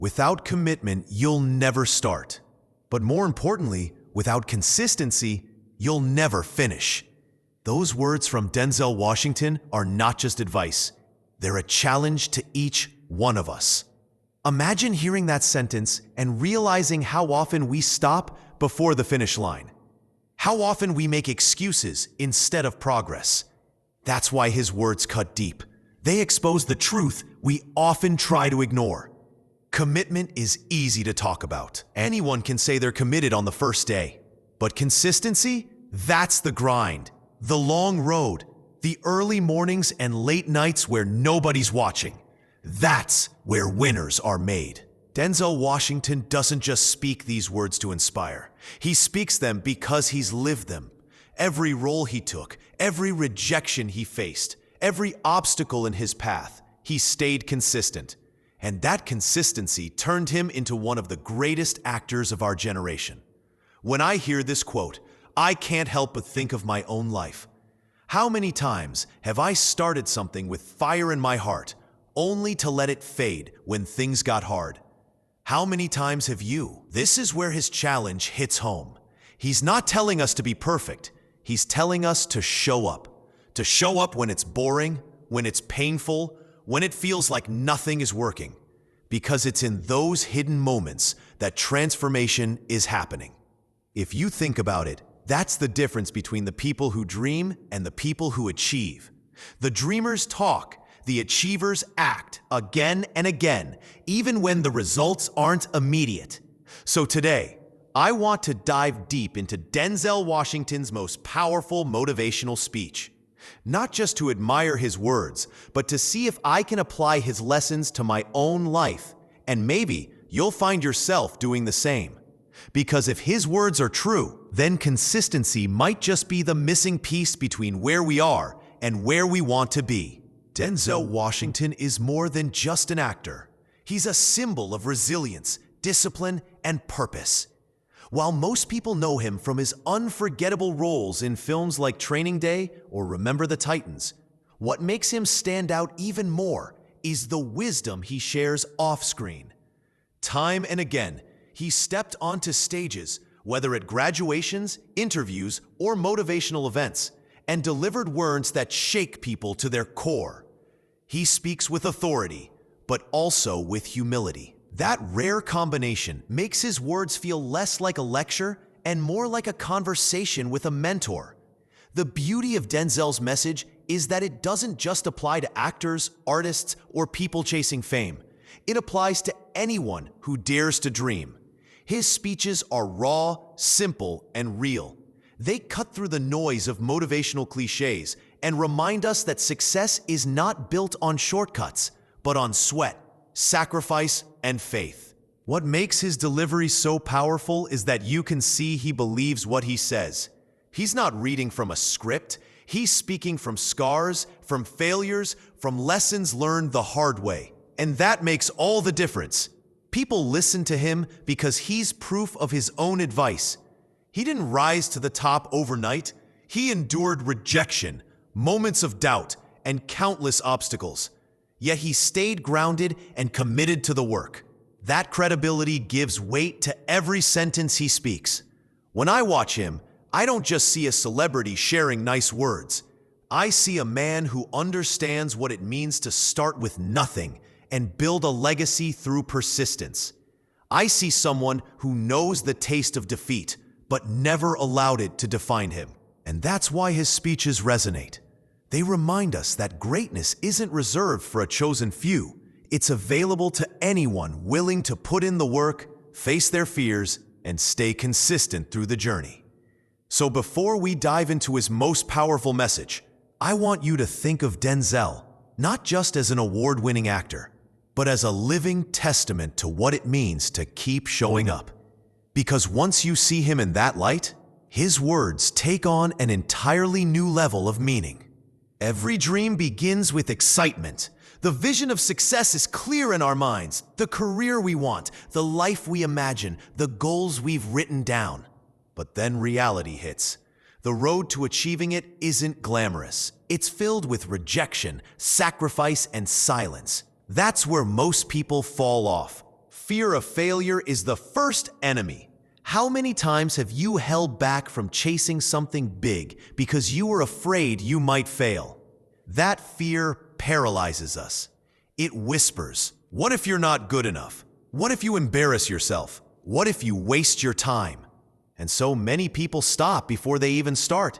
Without commitment, you'll never start. But more importantly, without consistency, you'll never finish. Those words from Denzel Washington are not just advice. They're a challenge to each one of us. Imagine hearing that sentence and realizing how often we stop before the finish line. How often we make excuses instead of progress. That's why his words cut deep. They expose the truth we often try to ignore. Commitment is easy to talk about. Anyone can say they're committed on the first day. But consistency? That's the grind. The long road. The early mornings and late nights where nobody's watching. That's where winners are made. Denzel Washington doesn't just speak these words to inspire. He speaks them because he's lived them. Every role he took, every rejection he faced, every obstacle in his path, he stayed consistent. And that consistency turned him into one of the greatest actors of our generation. When I hear this quote, I can't help but think of my own life. How many times have I started something with fire in my heart, only to let it fade when things got hard? How many times have you? This is where his challenge hits home. He's not telling us to be perfect. He's telling us to show up. To show up when it's boring, when it's painful, when it feels like nothing is working. Because it's in those hidden moments that transformation is happening. If you think about it, that's the difference between the people who dream and the people who achieve. The dreamers talk, the achievers act again and again, even when the results aren't immediate. So today, I want to dive deep into Denzel Washington's most powerful motivational speech. Not just to admire his words, but to see if I can apply his lessons to my own life. And maybe you'll find yourself doing the same. Because if his words are true, then consistency might just be the missing piece between where we are and where we want to be. Denzel Washington is more than just an actor. He's a symbol of resilience, discipline, and purpose. While most people know him from his unforgettable roles in films like Training Day or Remember the Titans, what makes him stand out even more is the wisdom he shares off-screen. Time and again, he stepped onto stages, whether at graduations, interviews, or motivational events, and delivered words that shake people to their core. He speaks with authority, but also with humility. That rare combination makes his words feel less like a lecture and more like a conversation with a mentor. The beauty of Denzel's message is that it doesn't just apply to actors, artists, or people chasing fame. It applies to anyone who dares to dream. His speeches are raw, simple, and real. They cut through the noise of motivational cliches and remind us that success is not built on shortcuts, but on sweat, sacrifice, and faith. What makes his delivery so powerful is that you can see he believes what he says. He's not reading from a script. He's speaking from scars, from failures, from lessons learned the hard way. And that makes all the difference. People listen to him because he's proof of his own advice. He didn't rise to the top overnight. He endured rejection, moments of doubt, and countless obstacles. Yet he stayed grounded and committed to the work. That credibility gives weight to every sentence he speaks. When I watch him, I don't just see a celebrity sharing nice words. I see a man who understands what it means to start with nothing and build a legacy through persistence. I see someone who knows the taste of defeat, but never allowed it to define him. And that's why his speeches resonate. They remind us that greatness isn't reserved for a chosen few. It's available to anyone willing to put in the work, face their fears, and stay consistent through the journey. So before we dive into his most powerful message, I want you to think of Denzel not just as an award-winning actor, but as a living testament to what it means to keep showing up. Because once you see him in that light, his words take on an entirely new level of meaning. Every dream begins with excitement. The vision of success is clear in our minds. The career we want, the life we imagine, the goals we've written down. But then reality hits. The road to achieving it isn't glamorous. It's filled with rejection, sacrifice, and silence. That's where most people fall off. fear of failure is the first enemy. How many times have you held back from chasing something big because you were afraid you might fail? That fear paralyzes us. It whispers, what if you're not good enough? What if you embarrass yourself? What if you waste your time? And so many people stop before they even start.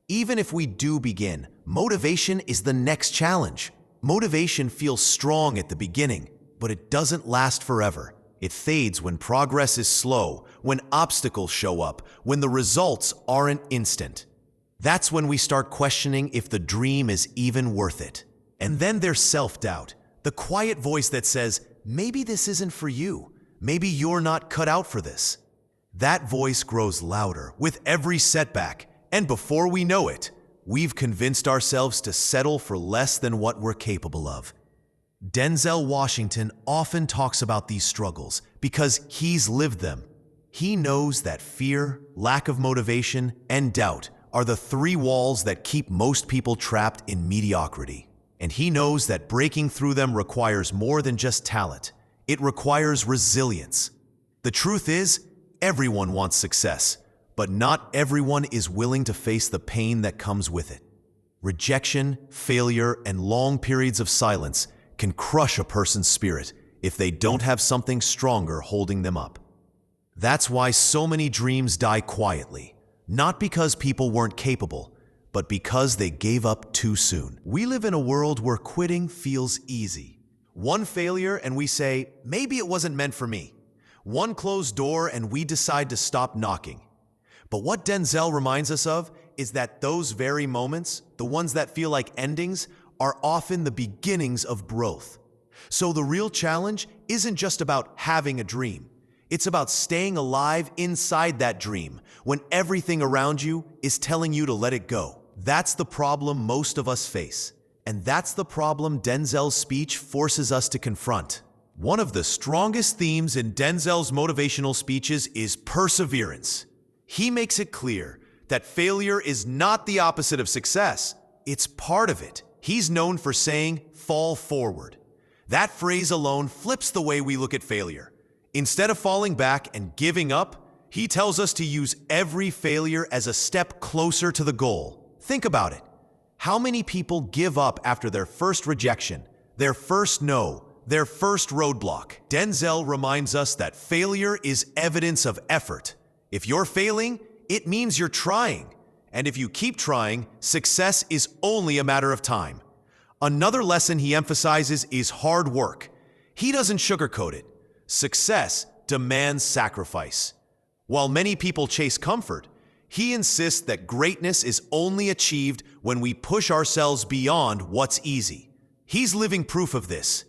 Even if we do begin, motivation is the next challenge. Motivation feels strong at the beginning, but it doesn't last forever. It fades when progress is slow, when obstacles show up, when the results aren't instant. That's when we start questioning if the dream is even worth it. And then there's self-doubt, the quiet voice that says, maybe this isn't for you. Maybe you're not cut out for this. That voice grows louder with every setback, and before we know it, we've convinced ourselves to settle for less than what we're capable of. Denzel Washington often talks about these struggles because he's lived them. He knows that fear, lack of motivation, and doubt are the three walls that keep most people trapped in mediocrity. And he knows that breaking through them requires more than just talent. It requires resilience. The truth is, everyone wants success, but not everyone is willing to face the pain that comes with it. Rejection, failure, and long periods of silence can crush a person's spirit if they don't have something stronger holding them up. That's why so many dreams die quietly, not because people weren't capable, but because they gave up too soon. We live in a world where quitting feels easy. One failure and we say, maybe it wasn't meant for me. One closed door and we decide to stop knocking. But what Denzel reminds us of is that those very moments, the ones that feel like endings, are often the beginnings of growth. So the real challenge isn't just about having a dream. It's about staying alive inside that dream when everything around you is telling you to let it go. That's the problem most of us face. And that's the problem Denzel's speech forces us to confront. One of the strongest themes in Denzel's motivational speeches is perseverance. He makes it clear that failure is not the opposite of success. It's part of it. He's known for saying, fall forward. That phrase alone flips the way we look at failure. Instead of falling back and giving up, he tells us to use every failure as a step closer to the goal. Think about it. How many people give up after their first rejection, their first no, their first roadblock? Denzel reminds us that failure is evidence of effort. If you're failing, it means you're trying. And if you keep trying, success is only a matter of time. Another lesson he emphasizes is hard work. He doesn't sugarcoat it. Success demands sacrifice. While many people chase comfort, he insists that greatness is only achieved when we push ourselves beyond what's easy. He's living proof of this.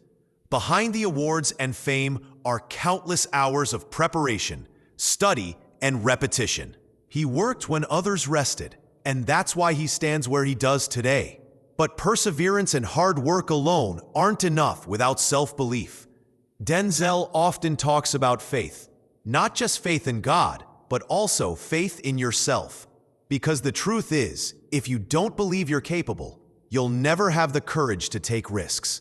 Behind the awards and fame are countless hours of preparation, study, and repetition. He worked when others rested, and that's why he stands where he does today. But perseverance and hard work alone aren't enough without self-belief. Denzel often talks about faith, not just faith in God, but also faith in yourself. Because the truth is, if you don't believe you're capable, you'll never have the courage to take risks.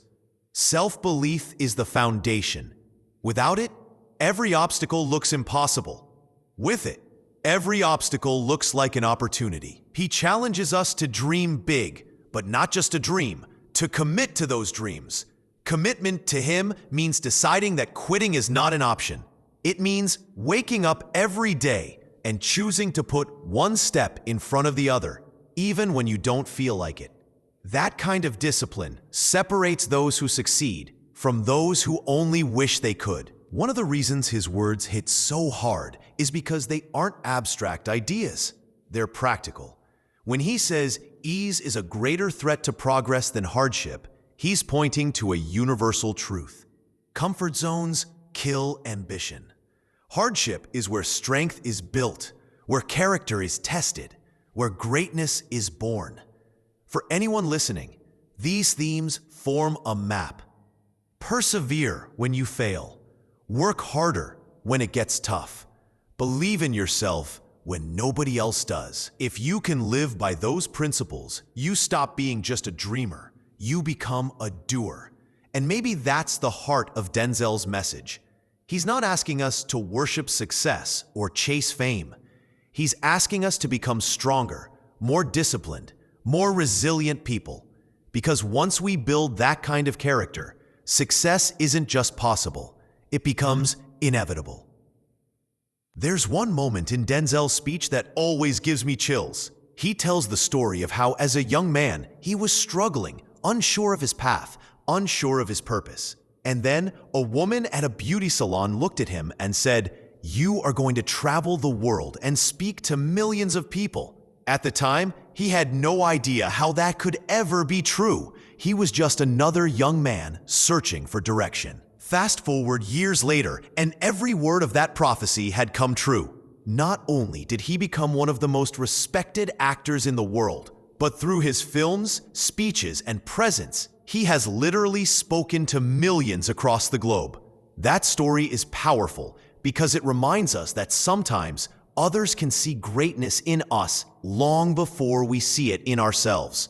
Self-belief is the foundation. Without it, every obstacle looks impossible. With it, every obstacle looks like an opportunity. He challenges us to dream big, but not just to dream, to commit to those dreams. Commitment to him means deciding that quitting is not an option. It means waking up every day and choosing to put one step in front of the other, even when you don't feel like it. That kind of discipline separates those who succeed from those who only wish they could. One of the reasons his words hit so hard is because they aren't abstract ideas. They're practical. When he says ease is a greater threat to progress than hardship, he's pointing to a universal truth. Comfort zones kill ambition. Hardship is where strength is built, where character is tested, where greatness is born. For anyone listening, these themes form a map. Persevere when you fail. Work harder when it gets tough. Believe in yourself when nobody else does. If you can live by those principles, you stop being just a dreamer. You become a doer. And maybe that's the heart of Denzel's message. He's not asking us to worship success or chase fame. He's asking us to become stronger, more disciplined, more resilient people. Because once we build that kind of character, success isn't just possible, it becomes inevitable. There's one moment in Denzel's speech that always gives me chills. He tells the story of how, as a young man, he was struggling, unsure of his path, unsure of his purpose. And then a woman at a beauty salon looked at him and said, "You are going to travel the world and speak to millions of people." At the time, he had no idea how that could ever be true. He was just another young man searching for direction. Fast forward years later, and every word of that prophecy had come true. Not only did he become one of the most respected actors in the world, but through his films, speeches, and presence, he has literally spoken to millions across the globe. That story is powerful because it reminds us that sometimes others can see greatness in us long before we see it in ourselves.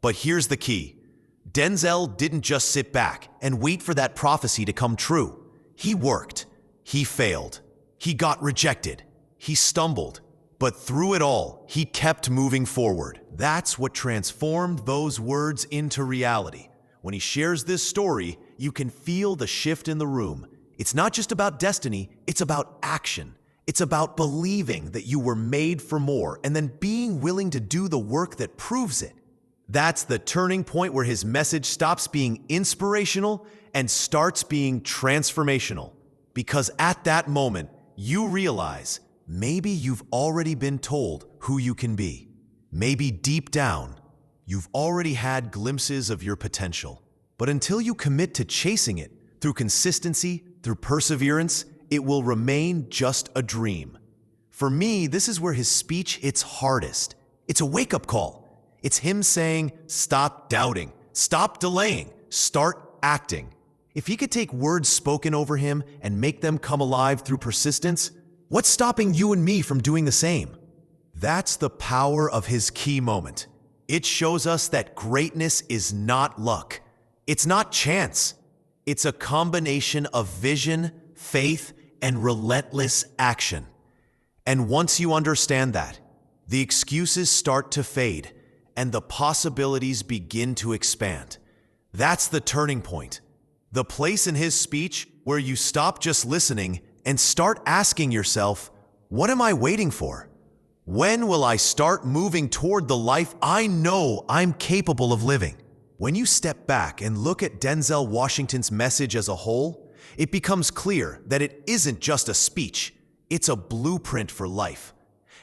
But here's the key. Denzel didn't just sit back and wait for that prophecy to come true. He worked. He failed. He got rejected. He stumbled. But through it all, he kept moving forward. That's what transformed those words into reality. When he shares this story, you can feel the shift in the room. It's not just about destiny, it's about action. It's about believing that you were made for more and then being willing to do the work that proves it. That's the turning point where his message stops being inspirational and starts being transformational. Because at that moment, you realize maybe you've already been told who you can be. Maybe deep down, you've already had glimpses of your potential. But until you commit to chasing it through consistency, through perseverance, it will remain just a dream. For me, this is where his speech hits hardest. It's a wake-up call. It's him saying, stop doubting, stop delaying, start acting. If he could take words spoken over him and make them come alive through persistence, what's stopping you and me from doing the same? That's the power of his key moment. It shows us that greatness is not luck. It's not chance. It's a combination of vision, faith, and relentless action. And once you understand that, the excuses start to fade and the possibilities begin to expand. That's the turning point. The place in his speech where you stop just listening and start asking yourself, what am I waiting for? When will I start moving toward the life I know I'm capable of living? When you step back and look at Denzel Washington's message as a whole, it becomes clear that it isn't just a speech, it's a blueprint for life.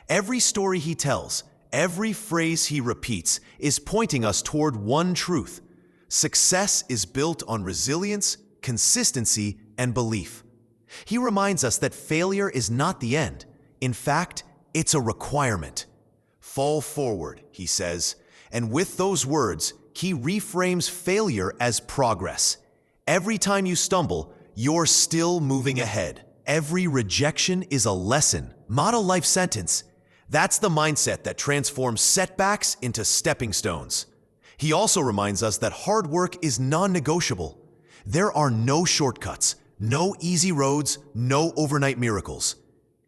Every story he tells, every phrase he repeats is pointing us toward one truth. Success is built on resilience, consistency, and belief. He reminds us that failure is not the end. In fact, it's a requirement. Fall forward, he says, and with those words, he reframes failure as progress. Every time you stumble, you're still moving ahead. Every rejection is a lesson, not a life sentence. That's the mindset that transforms setbacks into stepping stones. He also reminds us that hard work is non-negotiable. There are no shortcuts, no easy roads, no overnight miracles.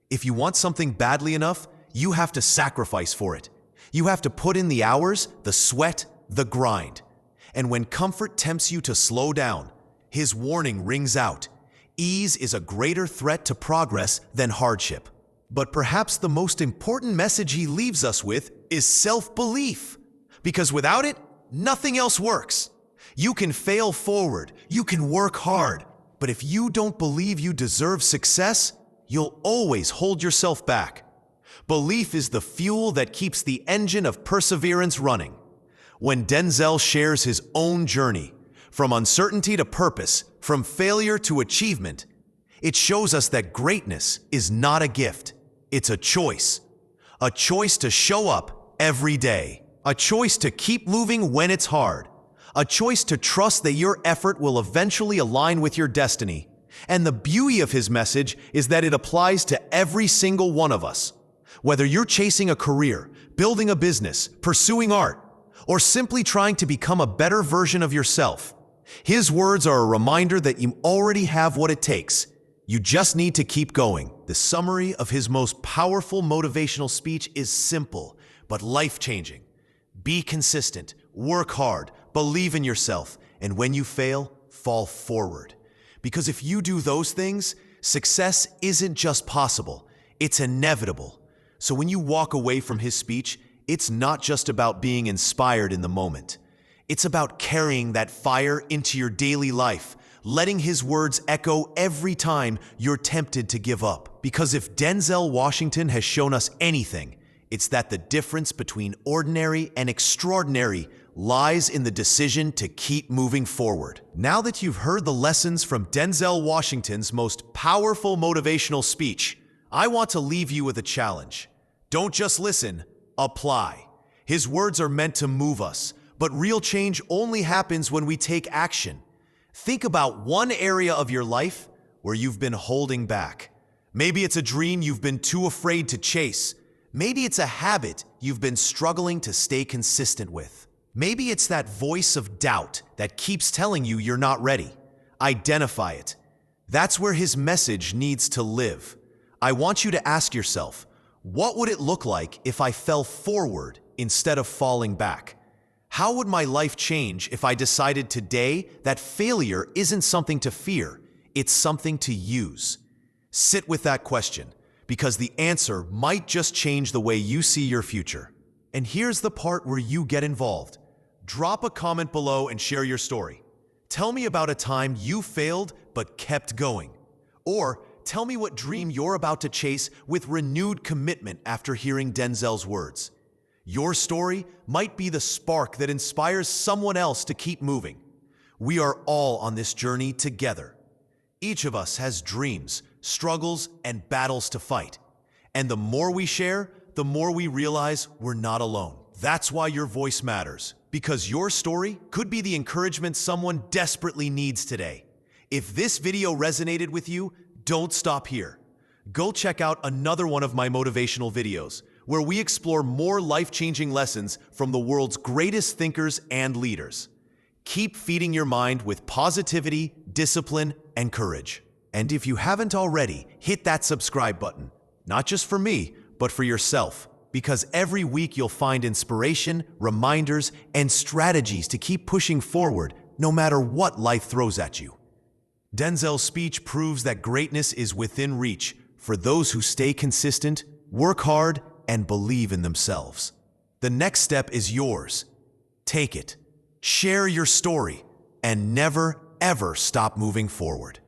If you want something badly enough, you have to sacrifice for it. You have to put in the hours, the sweat, the grind. And when comfort tempts you to slow down, his warning rings out. Ease is a greater threat to progress than hardship. But perhaps the most important message he leaves us with is self-belief. Because without it, nothing else works. You can fail forward, you can work hard, but if you don't believe you deserve success, you'll always hold yourself back. Belief is the fuel that keeps the engine of perseverance running. When Denzel shares his own journey, from uncertainty to purpose, from failure to achievement, it shows us that greatness is not a gift. It's a choice to show up every day, a choice to keep moving when it's hard, a choice to trust that your effort will eventually align with your destiny. And the beauty of his message is that it applies to every single one of us. Whether you're chasing a career, building a business, pursuing art, or simply trying to become a better version of yourself, his words are a reminder that you already have what it takes. You just need to keep going. The summary of his most powerful motivational speech is simple, but life-changing. Be consistent, work hard, believe in yourself, and when you fail, fall forward. Because if you do those things, success isn't just possible, it's inevitable. So when you walk away from his speech, it's not just about being inspired in the moment. It's about carrying that fire into your daily life, letting his words echo every time you're tempted to give up. Because if Denzel Washington has shown us anything, it's that the difference between ordinary and extraordinary lies in the decision to keep moving forward. Now that you've heard the lessons from Denzel Washington's most powerful motivational speech, I want to leave you with a challenge. Don't just listen, apply. His words are meant to move us, but real change only happens when we take action. Think about one area of your life where you've been holding back. Maybe it's a dream you've been too afraid to chase. Maybe it's a habit you've been struggling to stay consistent with. Maybe it's that voice of doubt that keeps telling you you're not ready. Identify it. That's where his message needs to live. I want you to ask yourself, what would it look like if I fell forward instead of falling back? How would my life change if I decided today that failure isn't something to fear, it's something to use? Sit with that question, because the answer might just change the way you see your future. And here's the part where you get involved. Drop a comment below and share your story. Tell me about a time you failed but kept going. Or tell me what dream you're about to chase with renewed commitment after hearing Denzel's words. Your story might be the spark that inspires someone else to keep moving. We are all on this journey together. Each of us has dreams, struggles, and battles to fight. And the more we share, the more we realize we're not alone. That's why your voice matters, because your story could be the encouragement someone desperately needs today. If this video resonated with you, don't stop here. Go check out another one of my motivational videos, where we explore more life-changing lessons from the world's greatest thinkers and leaders. Keep feeding your mind with positivity, discipline, and courage. And if you haven't already, hit that subscribe button, not just for me, but for yourself, because every week you'll find inspiration, reminders, and strategies to keep pushing forward no matter what life throws at you. Denzel's speech proves that greatness is within reach for those who stay consistent, work hard, and believe in themselves. The next step is yours. Take it, share your story, and never, ever stop moving forward.